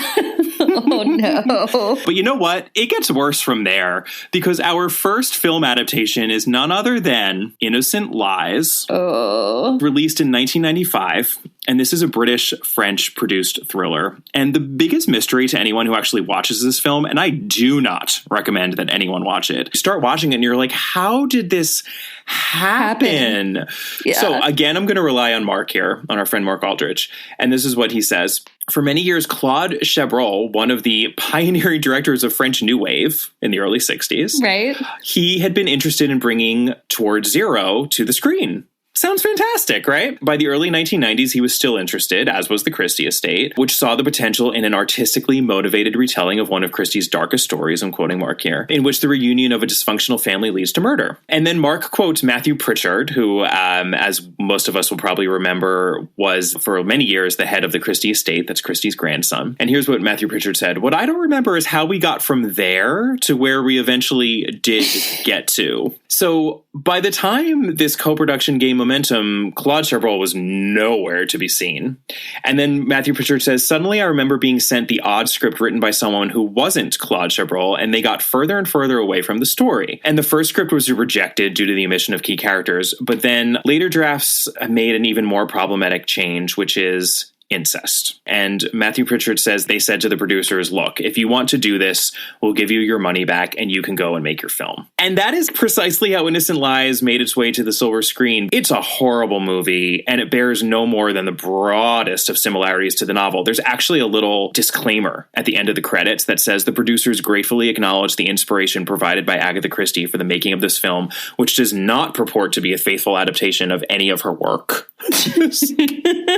Oh, no.
But you know what? It gets worse from there, because our first film adaptation is none other than Innocent Lies, released in 1995. And this is a British-French-produced thriller. And the biggest mystery to anyone who actually watches this film, and I do not recommend that anyone watch it, you start watching it and you're like, how did this happen?
Yeah.
So again, I'm going to rely on Mark here, on our friend Mark Aldridge. And this is what he says. For many years, Claude Chabrol, one of the pioneering directors of French New Wave in the early 60s,
right,
he had been interested in bringing Toward Zero to the screen. Sounds fantastic, right? By the early 1990s, he was still interested, as was the Christie estate, which saw the potential in an artistically motivated retelling of one of Christie's darkest stories, I'm quoting Mark here, in which the reunion of a dysfunctional family leads to murder. And then Mark quotes Matthew Pritchard, who, as most of us will probably remember, was for many years the head of the Christie estate. That's Christie's grandson. And here's what Matthew Pritchard said. "What I don't remember is how we got from there to where we eventually did get to." So by the time this co-production gained momentum, Claude Chabrol was nowhere to be seen. And then Matthew Pritchard says, "Suddenly I remember being sent the odd script written by someone who wasn't Claude Chabrol, and they got further and further away from the story. And the first script was rejected due to the omission of key characters, but then later drafts made an even more problematic change, which is incest." And Matthew Pritchard says they said to the producers, "Look, if you want to do this, we'll give you your money back and you can go and make your film." And that is precisely how Innocent Lies made its way to the silver screen. It's a horrible movie, and it bears no more than the broadest of similarities to the novel. There's actually a little disclaimer at the end of the credits that says the producers gratefully acknowledge the inspiration provided by Agatha Christie for the making of this film, which does not purport to be a faithful adaptation of any of her work.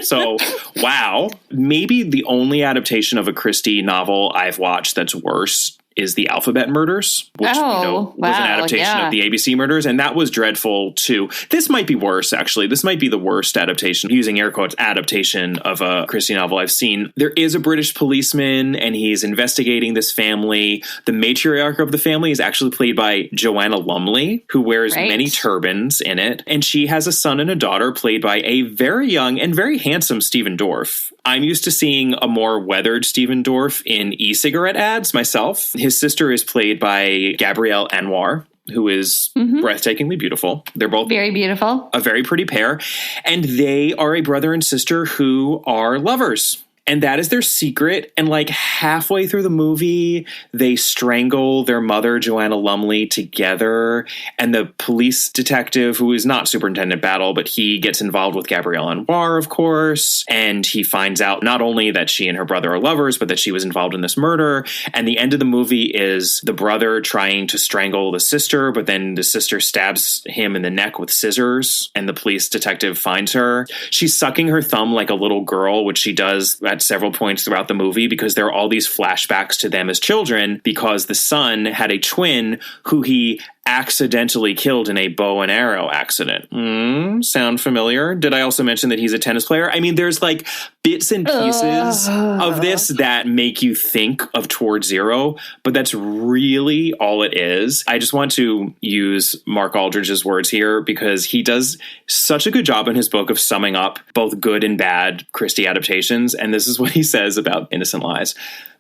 So, wow. Maybe the only adaptation of a Christie novel I've watched that's worse is The Alphabet Murders, which was an adaptation of the ABC Murders, and that was dreadful too. This might be worse, actually. This might be the worst adaptation, using air quotes, adaptation of a Christie novel I've seen. There is a British policeman, and he's investigating this family. The matriarch of the family is actually played by Joanna Lumley, who wears many turbans in it, and she has a son and a daughter played by a very young and very handsome Stephen Dorff. I'm used to seeing a more weathered Stephen Dorff in e-cigarette ads myself. His sister is played by Gabrielle Anwar, who is breathtakingly beautiful. They're both
very beautiful.
A very pretty pair. And they are a brother and sister who are lovers. And that is their secret. And like halfway through the movie, they strangle their mother, Joanna Lumley, together. And the police detective, who is not Superintendent Battle, but he gets involved with Gabrielle Anwar, of course. And he finds out not only that she and her brother are lovers, but that she was involved in this murder. And the end of the movie is the brother trying to strangle the sister, but then the sister stabs him in the neck with scissors. And the police detective finds her. She's sucking her thumb like a little girl, which she does at several points throughout the movie, because there are all these flashbacks to them as children, because the son had a twin who he accidentally killed in a bow and arrow accident. Sound familiar? Did I also mention that he's a tennis player? I mean, there's like bits and pieces of this that make you think of Toward Zero, but that's really all it is. I just want to use Mark Aldridge's words here because he does such a good job in his book of summing up both good and bad Christie adaptations. And this is what he says about Innocent Lies.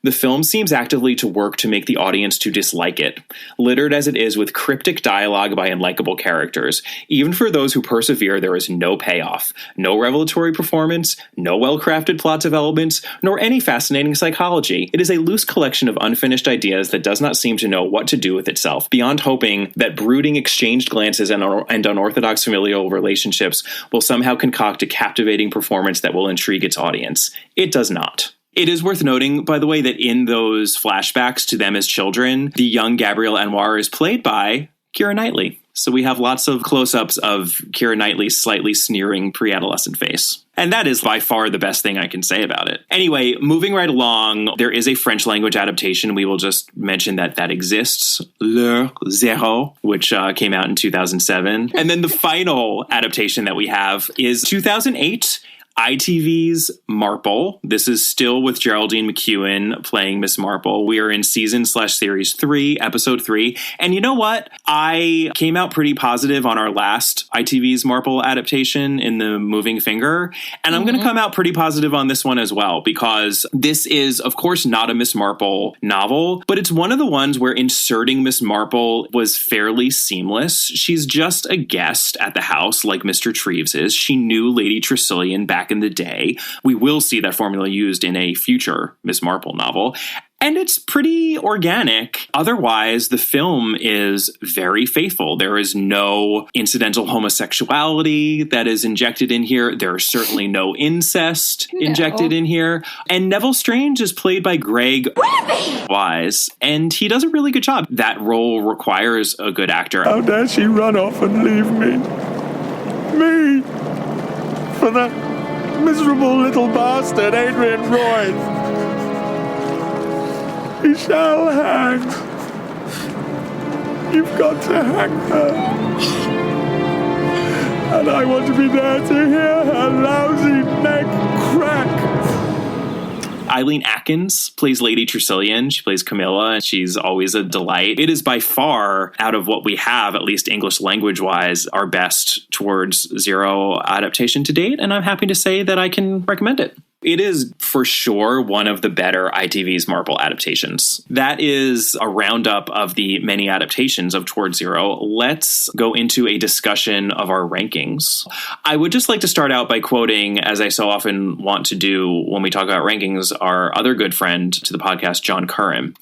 The film seems actively to work to make the audience to dislike it, littered as it is with cryptic dialogue by unlikable characters. Even for those who persevere, there is no payoff, no revelatory performance, no well-crafted plot developments, nor any fascinating psychology. It is a loose collection of unfinished ideas that does not seem to know what to do with itself, beyond hoping that brooding exchanged glances and unorthodox familial relationships will somehow concoct a captivating performance that will intrigue its audience. It does not. It is worth noting, by the way, that in those flashbacks to them as children, the young Gabrielle Anwar is played by Keira Knightley. So we have lots of close-ups of Keira Knightley's slightly sneering pre-adolescent face. And that is by far the best thing I can say about it. Anyway, moving right along, there is a French language adaptation. We will just mention that that exists. Lurks, which came out in 2007. And then the final adaptation that we have is 2008. ITV's Marple. This is still with Geraldine McEwen playing Miss Marple. We are in season/series 3, episode 3. And you know what? I came out pretty positive on our last ITV's Marple adaptation in The Moving Finger. And I'm going to come out pretty positive on this one as well, because this is, of course, not a Miss Marple novel, but it's one of the ones where inserting Miss Marple was fairly seamless. She's just a guest at the house like Mr. Treves is. She knew Lady Tressilian back in the day. We will see that formula used in a future Miss Marple novel. And it's pretty organic. Otherwise, the film is very faithful. There is no incidental homosexuality that is injected in here. There is certainly no incest injected in here. And Neville Strange is played by Greg Wise, and he does a really good job. That role requires a good actor.
How dare she run off and leave me? me for that miserable little bastard, Adrian Roy. He shall hang. You've got to hang her. And I want to be there to hear her lousy neck crack.
Eileen Atkins plays Lady Tressilian. She plays Camilla, and she's always a delight. It is by far, out of what we have, at least English language-wise, our best Towards Zero adaptation to date, and I'm happy to say that I can recommend it. It is for sure one of the better ITV's Marvel adaptations. That is a roundup of the many adaptations of Towards Zero. Let's go into a discussion of our rankings. I would just like to start out by quoting, as I so often want to do when we talk about rankings, our other good friend to the podcast, John Curran.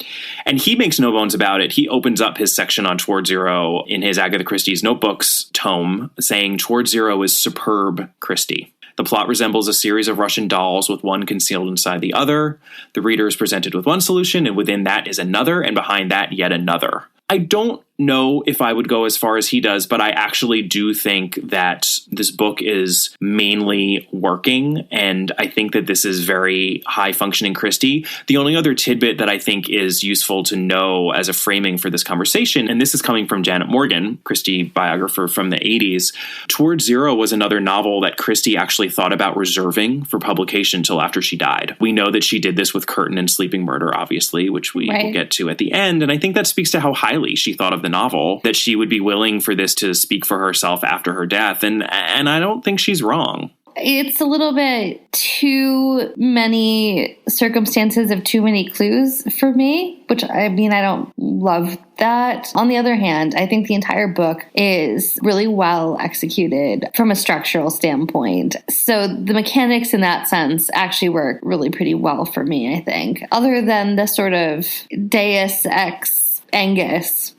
And he makes no bones about it. He opens up his section on Towards Zero in his Agatha Christie's Notebooks tome, saying Towards Zero is superb Christie. The plot resembles a series of Russian dolls with one concealed inside the other. The reader is presented with one solution, and within that is another, and behind that, yet another. I don't know if I would go as far as he does, but I actually do think that this book is mainly working, and I think that this is very high-functioning Christie. The only other tidbit that I think is useful to know as a framing for this conversation, and this is coming from Janet Morgan, Christie biographer from the 80s, Towards Zero was another novel that Christie actually thought about reserving for publication until after she died. We know that she did this with Curtain and Sleeping Murder, obviously, which we will get to at the end, and I think that speaks to how highly she thought of the novel, that she would be willing for this to speak for herself after her death, and I don't think she's wrong.
It's a little bit too many circumstances of too many clues for me, which I mean, I don't love that. On the other hand, I think the entire book is really well executed from a structural standpoint. So the mechanics in that sense actually work really pretty well for me, I think. Other than the sort of Deus Ex Angus.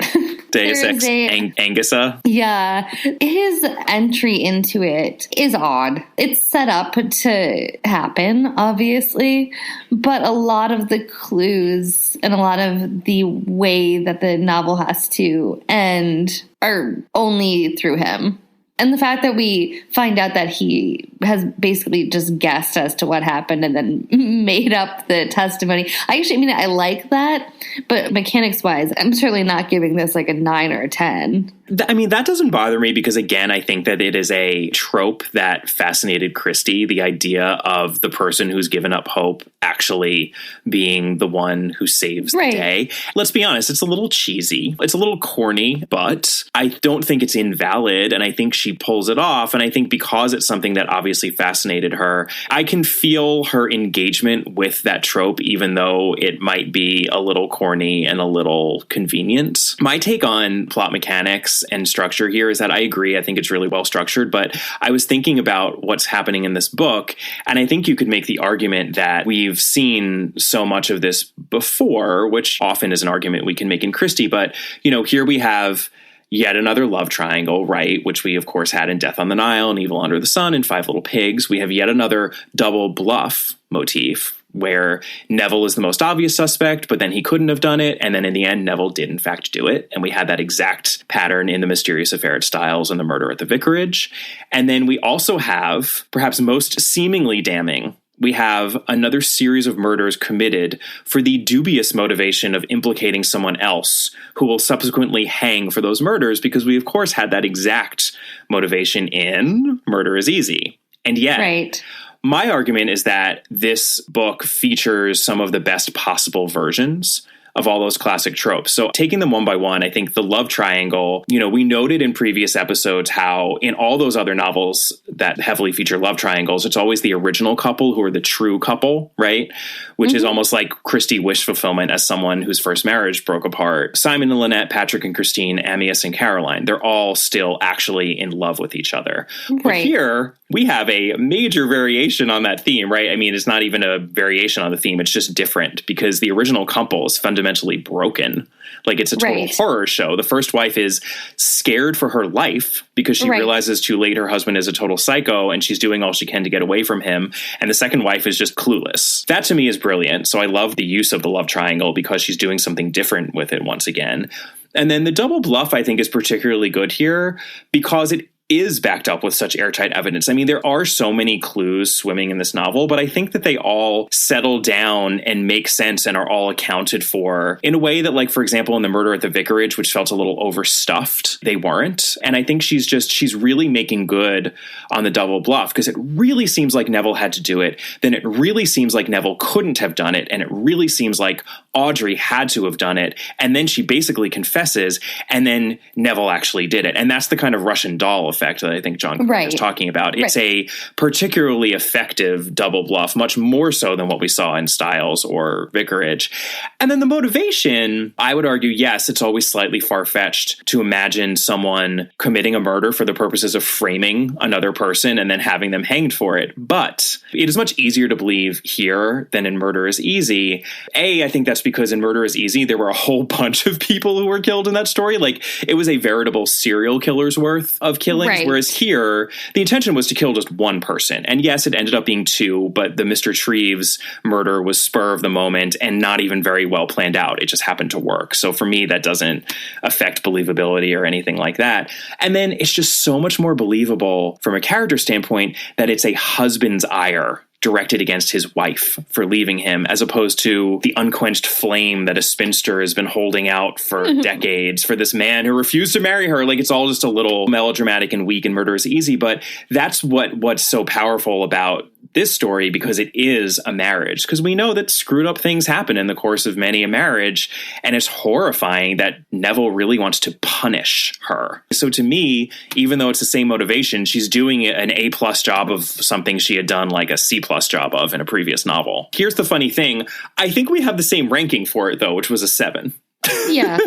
Deus Ex Angusa?
Yeah. His entry into it is odd. It's set up to happen, obviously, but a lot of the clues and a lot of the way that the novel has to end are only through him. And the fact that we find out that he has basically just guessed as to what happened and then made up the testimony. I like that, but mechanics-wise, I'm certainly not giving this like a 9 or a 10.
I mean, that doesn't bother me because, again, I think that it is a trope that fascinated Christie, the idea of the person who's given up hope actually being the one who saves the day. Let's be honest, it's a little cheesy. It's a little corny, but I don't think it's invalid, and I think she pulls it off, and I think because it's something that obviously fascinated her, I can feel her engagement with that trope, even though it might be a little corny and a little convenient. My take on plot mechanics and structure here is that I agree. I think it's really well structured, but I was thinking about what's happening in this book, and I think you could make the argument that we've seen so much of this before, which often is an argument we can make in Christie, but, you know, here we have yet another love triangle, right? Which we, of course, had in Death on the Nile and Evil Under the Sun and Five Little Pigs. We have yet another double bluff motif where Neville is the most obvious suspect, but then he couldn't have done it. And then in the end, Neville did in fact do it. And we had that exact pattern in The Mysterious Affair at Styles and The Murder at the Vicarage. And then we also have, perhaps most seemingly damning, we have another series of murders committed for the dubious motivation of implicating someone else who will subsequently hang for those murders, because we, of course, had that exact motivation in Murder is Easy. And yet, my argument is that this book features some of the best possible versions of all those classic tropes. So taking them one by one, I think the love triangle, you know, we noted in previous episodes how in all those other novels that heavily feature love triangles, it's always the original couple who are the true couple, right? Which is almost like Christie wish fulfillment as someone whose first marriage broke apart. Simon and Lynette, Patrick and Christine, Amyas and Caroline, they're all still actually in love with each other. But here, we have a major variation on that theme, right? I mean, it's not even a variation on the theme. It's just different because the original couple is fundamentally broken. Like, it's a total horror show. The first wife is scared for her life because she realizes too late her husband is a total psycho and she's doing all she can to get away from him. And the second wife is just clueless. That to me is brilliant. So I love the use of the love triangle because she's doing something different with it once again. And then the double bluff, I think, is particularly good here because it is backed up with such airtight evidence. I mean, there are so many clues swimming in this novel, but I think that they all settle down and make sense and are all accounted for in a way that, like, for example, in The Murder at the Vicarage, which felt a little overstuffed, they weren't. And I think she's really making good on the double bluff, because it really seems like Neville had to do it. Then it really seems like Neville couldn't have done it. And it really seems like Audrey had to have done it. And then she basically confesses, and then Neville actually did it. And that's the kind of Russian doll effect that I think John is talking about. It's a particularly effective double bluff, much more so than what we saw in Styles or Vicarage. And then the motivation, I would argue, yes, it's always slightly far-fetched to imagine someone committing a murder for the purposes of framing another person and then having them hanged for it. But it is much easier to believe here than in Murder is Easy. I think that's because in Murder is Easy, there were a whole bunch of people who were killed in that story. Like, it was a veritable serial killer's worth of killings. Right. Whereas here, the intention was to kill just one person. And yes, it ended up being two, but the Mr. Treves murder was spur of the moment and not even very well planned out. It just happened to work. So for me, that doesn't affect believability or anything like that. And then it's just so much more believable from a character standpoint that it's a husband's ire directed against his wife for leaving him, as opposed to the unquenched flame that a spinster has been holding out for decades for this man who refused to marry her. Like, it's all just a little melodramatic and weak, and Murder is Easy. But that's what's so powerful about this story, because it is a marriage. Because we know that screwed up things happen in the course of many a marriage, and it's horrifying that Neville really wants to punish her. So to me, even though it's the same motivation, she's doing an A+ job of something she had done like a C+ job of in a previous novel. Here's the funny thing. I think we have the same ranking for it, though, which was a 7.
Yeah.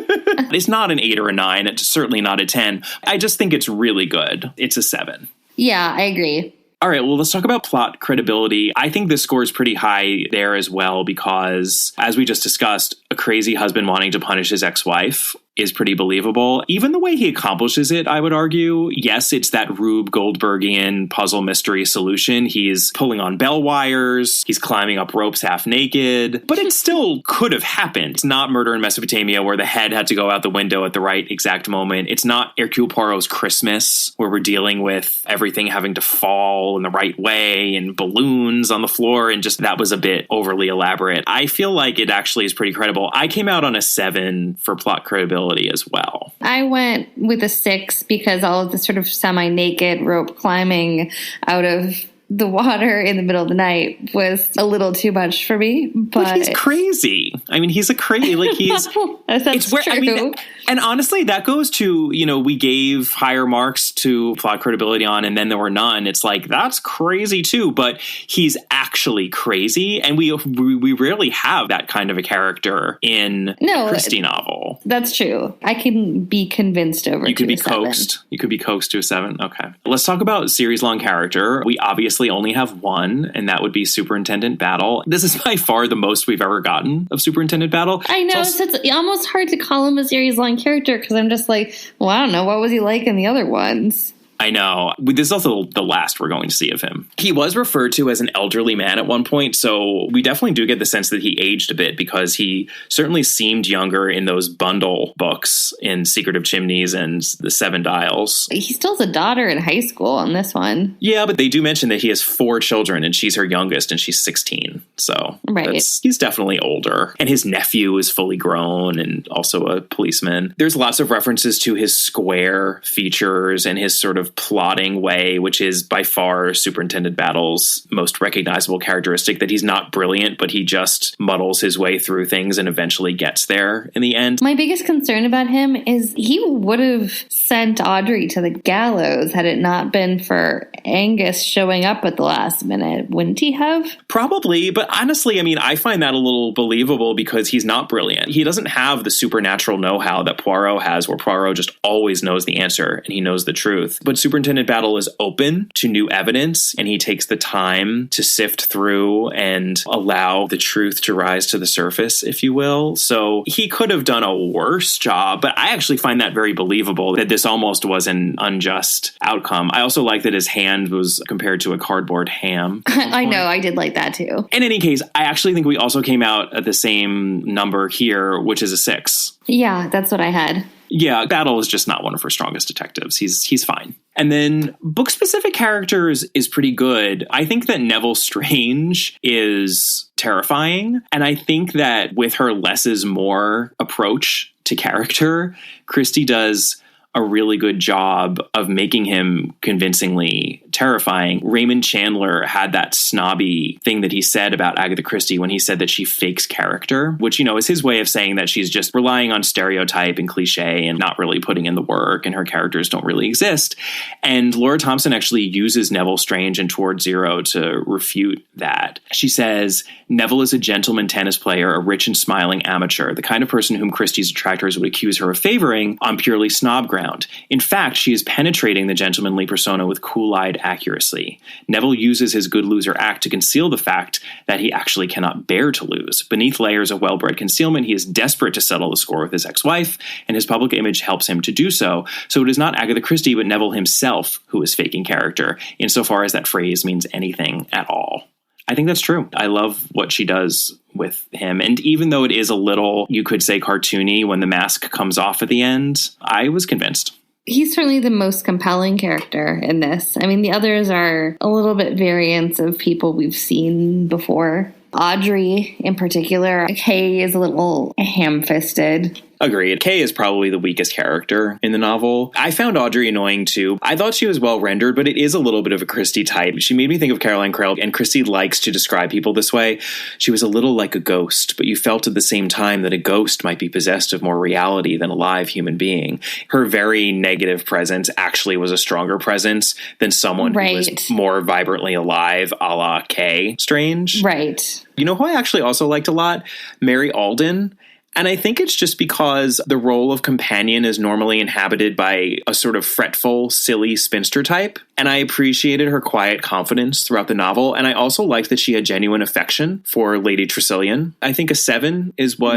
It's not an 8 or a 9. It's certainly not a 10. I just think it's really good. It's a 7.
Yeah, I agree.
All right, well, let's talk about plot credibility. I think this score is pretty high there as well because, as we just discussed, a crazy husband wanting to punish his ex-wife is pretty believable. Even the way he accomplishes it, I would argue. Yes, it's that Rube Goldbergian puzzle mystery solution. He's pulling on bell wires. He's climbing up ropes half naked. But it still could have happened. It's not Murder in Mesopotamia where the head had to go out the window at the right exact moment. It's not Hercule Poirot's Christmas where we're dealing with everything having to fall in the right way and balloons on the floor, and just that was a bit overly elaborate. I feel like it actually is pretty credible. I came out on a 7 for plot credibility as well.
I went with a 6 because all of the sort of semi-naked rope climbing out of the water in the middle of the night was a little too much for me. But
he's crazy. I mean, he's a crazy, like he's...
That's true.
I mean, and honestly, that goes to, we gave higher marks to plot credibility on, and then there were none. It's like, that's crazy too, but he's actually crazy. And we rarely have that kind of a character in a Christie novel.
That's true. I can be convinced over
You could be
7.
coaxed. You could be coaxed to a 7. Okay. Let's talk about series-long character. We obviously only have one, and that would be Superintendent Battle. This is by far the most we've ever gotten of Superintendent Battle.
I know, so it's almost hard to call him a series-long character because I'm just like, well, I don't know, what was he like in the other ones?
I know. This is also the last we're going to see of him. He was referred to as an elderly man at one point, so we definitely do get the sense that he aged a bit because he certainly seemed younger in those bundle books in Secret of Chimneys and The Seven Dials.
He still has a daughter in high school on this one.
Yeah, but they do mention that he has 4 children and she's her youngest and she's 16. So he's definitely older. And his nephew is fully grown and also a policeman. There's lots of references to his square features and his sort of plotting way, which is by far Superintendent Battle's most recognizable characteristic, that he's not brilliant, but he just muddles his way through things and eventually gets there in the end.
My biggest concern about him is he would have sent Audrey to the gallows had it not been for Angus showing up at the last minute. Wouldn't he have?
Probably, but honestly, I mean, I find that a little believable because he's not brilliant. He doesn't have the supernatural know-how that Poirot has, where Poirot just always knows the answer and he knows the truth. But Superintendent Battle is open to new evidence, and he takes the time to sift through and allow the truth to rise to the surface, if you will. So he could have done a worse job, but I actually find that very believable, that this almost was an unjust outcome. I also like that his hand was compared to a cardboard ham.
I know, I did like that too.
In any case, I actually think we also came out at the same number here, which is a 6.
Yeah, that's what I had.
Yeah, Battle is just not one of her strongest detectives. He's fine. And then book-specific characters is pretty good. I think that Neville Strange is terrifying. And I think that with her less is more approach to character, Christie does a really good job of making him convincingly terrifying. Raymond Chandler had that snobby thing that he said about Agatha Christie when he said that she fakes character, which, is his way of saying that she's just relying on stereotype and cliche and not really putting in the work, and her characters don't really exist. And Laura Thompson actually uses Neville Strange in Toward Zero to refute that. She says, Neville is a gentleman tennis player, a rich and smiling amateur, the kind of person whom Christie's detractors would accuse her of favoring on purely snob ground. In fact, she is penetrating the gentlemanly persona with cool-eyed accuracy. Neville uses his good loser act to conceal the fact that he actually cannot bear to lose. Beneath layers of well-bred concealment, he is desperate to settle the score with his ex-wife, and his public image helps him to do so. So it is not Agatha Christie, but Neville himself who is faking character, insofar as that phrase means anything at all. I think that's true. I love what she does with him. And even though it is a little, you could say, cartoony when the mask comes off at the end, I was convinced.
He's certainly the most compelling character in this. I mean, the others are a little bit variants of people we've seen before. Audrey, in particular, Kay is a little ham-fisted.
Agreed. Kay is probably the weakest character in the novel. I found Audrey annoying too. I thought she was well rendered, but it is a little bit of a Christie type. She made me think of Caroline Crail, and Christie likes to describe people this way. She was a little like a ghost, but you felt at the same time that a ghost might be possessed of more reality than a live human being. Her very negative presence actually was a stronger presence than someone who was more vibrantly alive, a la Kay Strange.
Right.
You know who I actually also liked a lot? Mary Alden. And I think it's just because the role of companion is normally inhabited by a sort of fretful, silly spinster type. And I appreciated her quiet confidence throughout the novel. And I also liked that she had genuine affection for Lady Tressilian. I think a 7 is what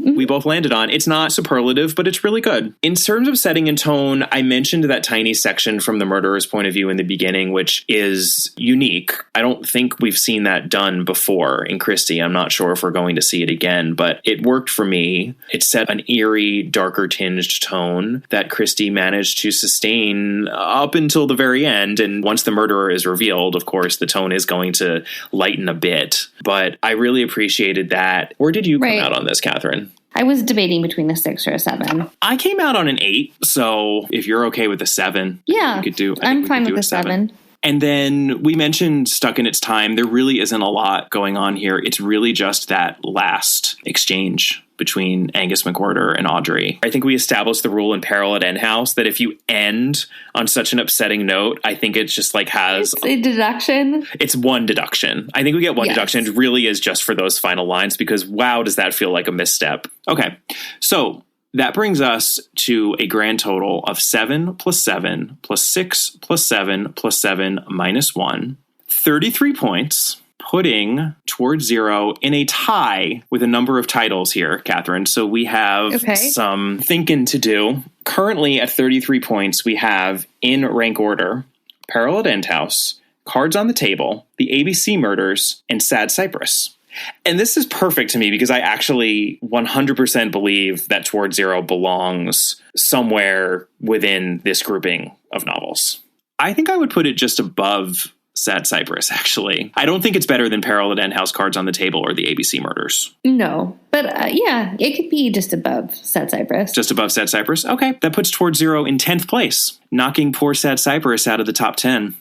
we both landed on. It's not superlative, but it's really good. In terms of setting and tone, I mentioned that tiny section from the murderer's point of view in the beginning, which is unique. I don't think we've seen that done before in Christie. I'm not sure if we're going to see it again, but it worked for me. It set an eerie, darker tinged tone that Christie managed to sustain up until the very end. And once the murderer is revealed, of course, the tone is going to lighten a bit. But I really appreciated that. Where did you come out on this, Catherine?
I was debating between a 6 or a 7.
I came out on an 8. So if you're okay with a 7,
yeah, I'm fine with a 7.
And then we mentioned Stuck in Its Time. There really isn't a lot going on here. It's really just that last exchange between Angus McWhirter and Audrey. I think we established the rule in Peril at End House that if you end on such an upsetting note, I think it's just like has...
It's a deduction.
It's one deduction. I think we get one deduction. It really is just for those final lines because, wow, does that feel like a misstep. Okay, so... that brings us to a grand total of 7 plus 7 plus 6 plus 7 plus 7 minus 1. 33 points, putting Toward Zero in a tie with a number of titles here, Catherine. So we have some thinking to do. Currently at 33 points, we have, in rank order, Peril at End House, Cards on the Table, The ABC Murders, and Sad Cypress. And this is perfect to me because I actually 100% believe that Toward Zero belongs somewhere within this grouping of novels. I think I would put it just above Sad Cypress, actually. I don't think it's better than Peril at End House, Cards on the Table, or The ABC Murders.
No, but yeah, it could be just above Sad Cypress.
Just above Sad Cypress? Okay, that puts Toward Zero in 10th place, knocking poor Sad Cypress out of the top 10.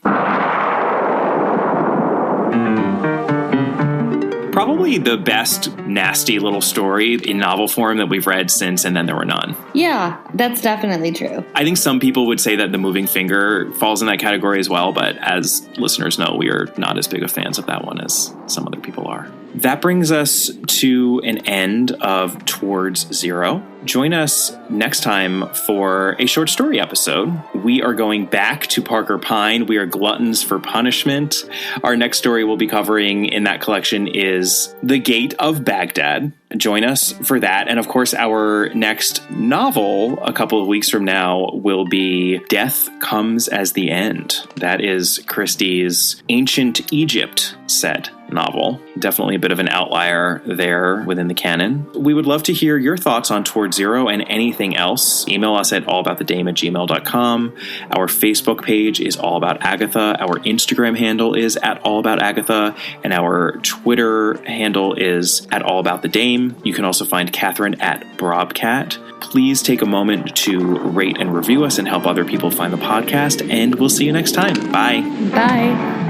Probably the best nasty little story in novel form that we've read since And Then There Were None.
Yeah, that's definitely true.
I think some people would say that The Moving Finger falls in that category as well, but as listeners know, we are not as big of fans of that one as some other people are. That brings us to an end of Towards Zero. Join us next time for a short story episode. We are going back to Parker Pine. We are gluttons for punishment. Our next story we'll be covering in that collection is The Gate of Baghdad. join us for that. And of course, our next novel a couple of weeks from now will be Death Comes as the End. That is Christie's ancient Egypt set novel. Definitely a bit of an outlier there within the canon. We would love to hear your thoughts on Toward Zero and anything else. Email us at allaboutthedame@gmail.com. Our Facebook page is All About Agatha. Our Instagram handle is at All About Agatha. And our Twitter handle is at All About the Dame. You can also find Catherine at Brobcat. Please take a moment to rate and review us and help other people find the podcast. And we'll see you next time. Bye.
Bye.